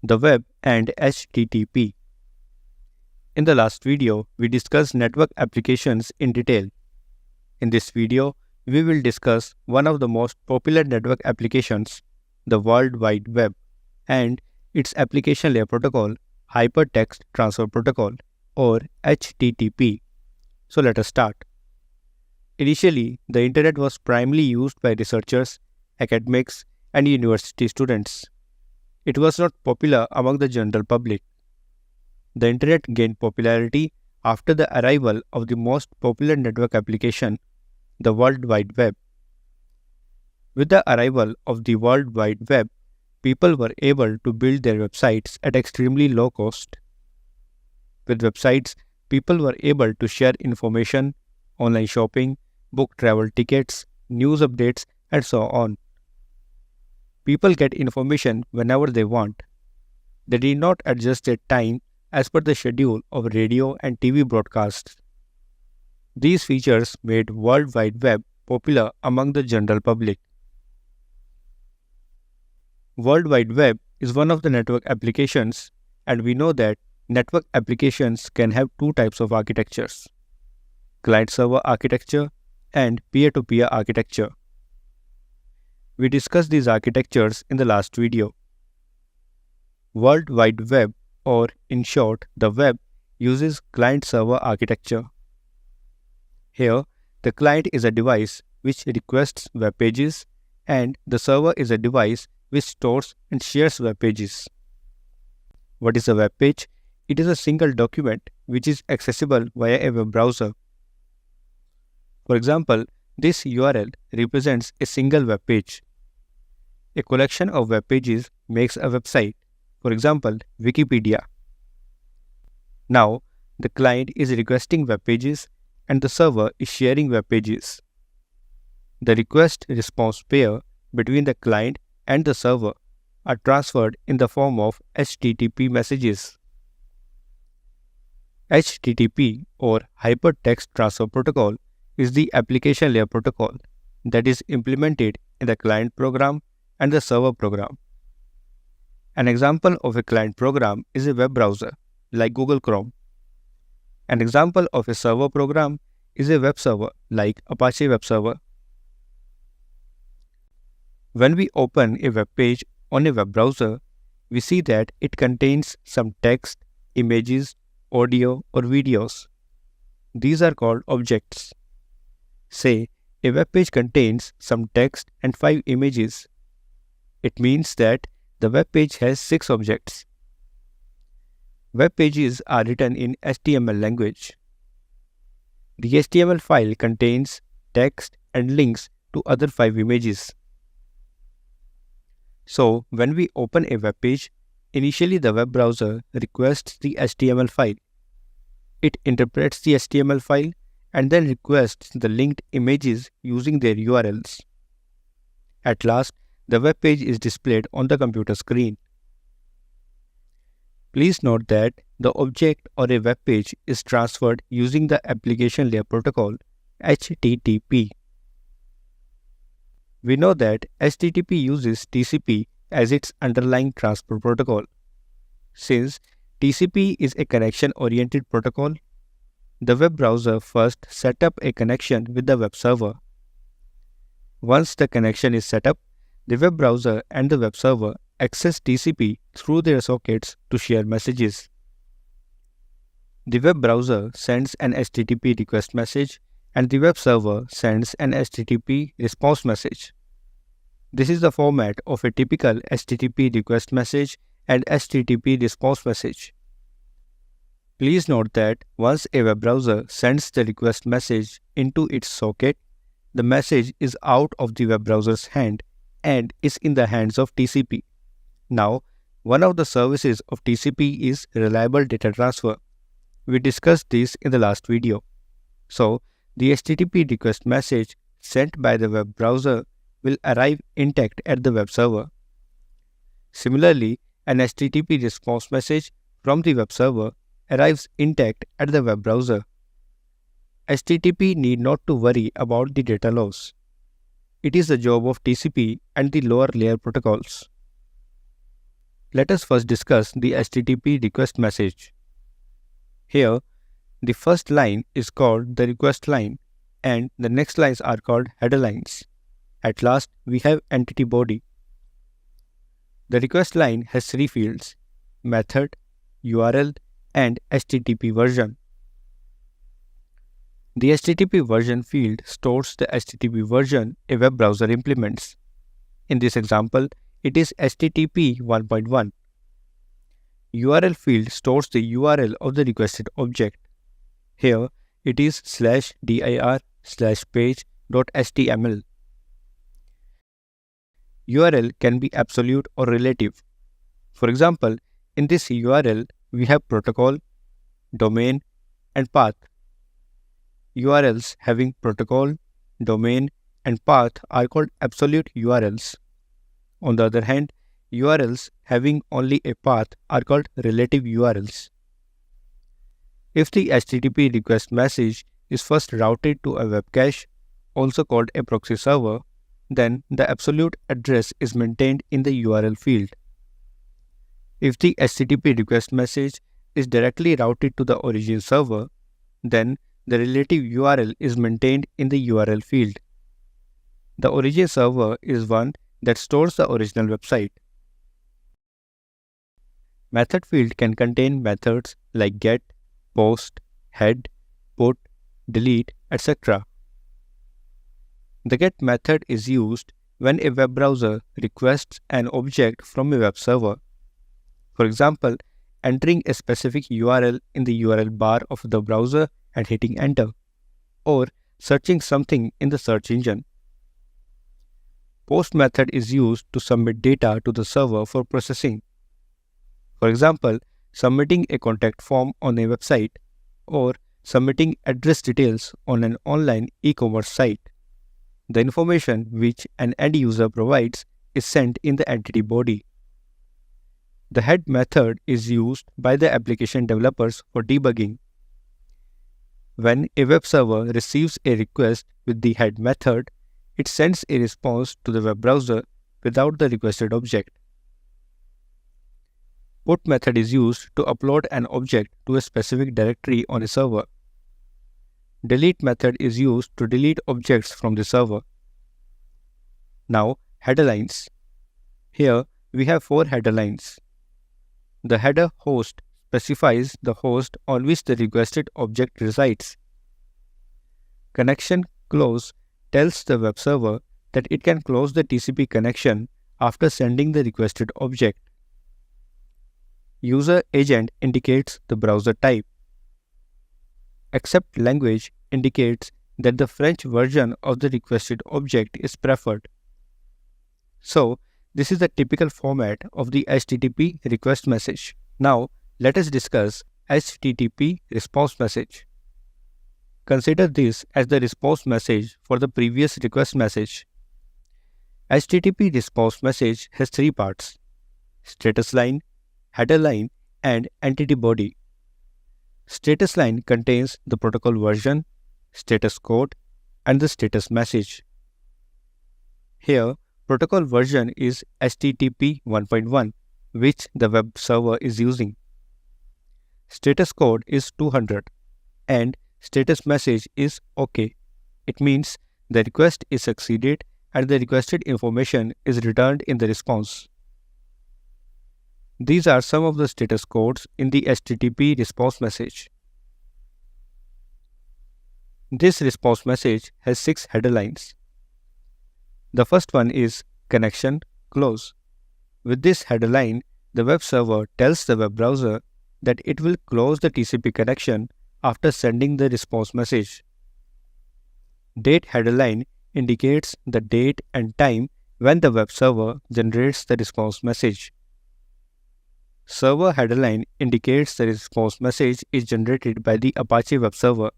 the web, and HTTP. In the last video, we discussed network applications in detail. In this video, we will discuss one of the most popular network applications, the World Wide Web, and its application layer protocol, Hypertext Transfer Protocol, or HTTP. So let us start. Initially, the internet was primarily used by researchers, academics, and university students. It was not popular among the general public. The internet gained popularity after the arrival of the most popular network application, the World Wide Web. With the arrival of the World Wide Web, people were able to build their websites at extremely low cost. With websites, people were able to share information, online shopping, book travel tickets, news updates, and so on. People get information whenever they want. They did not adjust their time as per the schedule of radio and TV broadcasts. These features made World Wide Web popular among the general public. World Wide Web is one of the network applications, and we know that network applications can have two types of architectures: client-server architecture and peer-to-peer architecture. We discussed these architectures in the last video. World Wide Web, or in short, the web, uses client-server architecture. Here, the client is a device which requests web pages, and the server is a device which stores and shares web pages. What is a web page? It is a single document which is accessible via a web browser. For example, this URL represents a single web page. A collection of web pages makes a website, for example, Wikipedia. Now, the client is requesting web pages and the server is sharing web pages. The request-response pair between the client and the server are transferred in the form of HTTP messages. HTTP, or Hypertext Transfer Protocol, is the application layer protocol that is implemented in the client program and the server program. An example of a client program is a web browser, like Google Chrome. An example of a server program is a web server, like Apache Web Server. When we open a web page on a web browser, we see that it contains some text, images, audio, or videos. These are called objects. Say, a web page contains some text and 5 images. It means that the web page has 6 objects. Web pages are written in HTML language. The HTML file contains text and links to other 5 images. So, when we open a web page, initially the web browser requests the HTML file. It interprets the HTML file and then requests the linked images using their URLs. At last, the web page is displayed on the computer screen. Please note that the object or a web page is transferred using the application layer protocol, HTTP. We know that HTTP uses TCP as its underlying transfer protocol. Since TCP is a connection-oriented protocol, the web browser first set up a connection with the web server. Once the connection is set up, the web browser and the web server access TCP through their sockets to share messages. The web browser sends an HTTP request message and the web server sends an HTTP response message. This is the format of a typical HTTP request message and HTTP response message. Please note that once a web browser sends the request message into its socket, the message is out of the web browser's hand and is in the hands of TCP. Now, one of the services of TCP is reliable data transfer. We discussed this in the last video. So, the HTTP request message sent by the web browser will arrive intact at the web server. Similarly, an HTTP response message from the web server arrives intact at the web browser. HTTP need not to worry about the data loss. It is the job of TCP and the lower layer protocols. Let us first discuss the HTTP request message. Here, the first line is called the request line and the next lines are called header lines. At last, we have entity body. The request line has three fields: method, URL, and HTTP version. The HTTP version field stores the HTTP version a web browser implements. In this example, it is HTTP 1.1. URL field stores the URL of the requested object. Here, it is /dir/page.html. URL can be absolute or relative. For example, in this URL, we have protocol, domain, and path. URLs having protocol, domain, and path are called absolute URLs. On the other hand, URLs having only a path are called relative URLs. If the HTTP request message is first routed to a web cache, also called a proxy server, then the absolute address is maintained in the URL field. If the HTTP request message is directly routed to the origin server, then the relative URL is maintained in the URL field. The origin server is one that stores the original website. Method field can contain methods like get, post, head, put, delete, etc. The get method is used when a web browser requests an object from a web server. For example, entering a specific URL in the URL bar of the browser and hitting enter, or searching something in the search engine. Post method is used to submit data to the server for processing. For example, submitting a contact form on a website or submitting address details on an online e-commerce site. The information which an end user provides is sent in the entity body. The head method is used by the application developers for debugging. When a web server receives a request with the head method, it sends a response to the web browser without the requested object. Put method is used to upload an object to a specific directory on a server. Delete method is used to delete objects from the server. Now, header lines. Here, we have 4 header lines. The header host specifies the host on which the requested object resides. Connection close tells the web server that it can close the TCP connection after sending the requested object. User agent indicates the browser type. Accept language indicates that the French version of the requested object is preferred. So, this is the typical format of the HTTP request message. Now, let us discuss HTTP response message. Consider this as the response message for the previous request message. HTTP response message has 3 parts: status line, header line, and entity body. Status line contains the protocol version, status code, and the status message. Here, protocol version is HTTP 1.1, which the web server is using. Status code is 200, and status message is OK. It means the request is succeeded and the requested information is returned in the response. These are some of the status codes in the HTTP response message. This response message has 6 header lines. The first one is connection close. With this header line, the web server tells the web browser that it will close the TCP connection after sending the response message. Date header line indicates the date and time when the web server generates the response message. Server header line indicates the response message is generated by the Apache web server.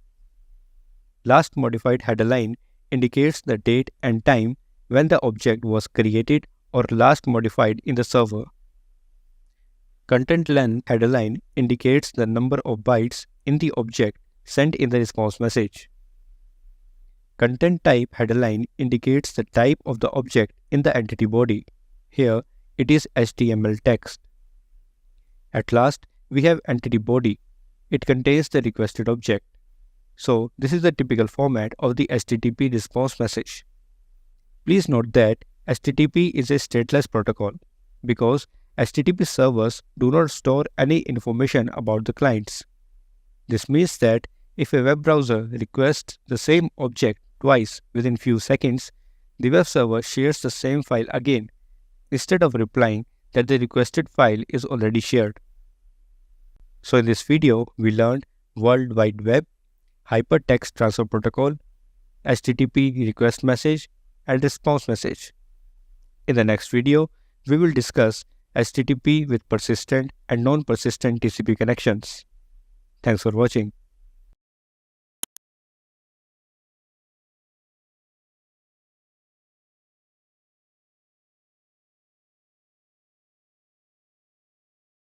Last modified header line indicates the date and time when the object was created or last modified in the server. Content length header line indicates the number of bytes in the object sent in the response message. Content type header line indicates the type of the object in the entity body. Here, it is HTML text. At last, we have entity body. It contains the requested object. So, this is the typical format of the HTTP response message. Please note that HTTP is a stateless protocol because HTTP servers do not store any information about the clients. This means that if a web browser requests the same object twice within few seconds, the web server shares the same file again instead of replying that the requested file is already shared. So in this video, we learned World Wide Web, Hypertext Transfer Protocol, HTTP request message, and response message. In the next video, we will discuss HTTP with persistent and non-persistent TCP connections. Thanks for watching.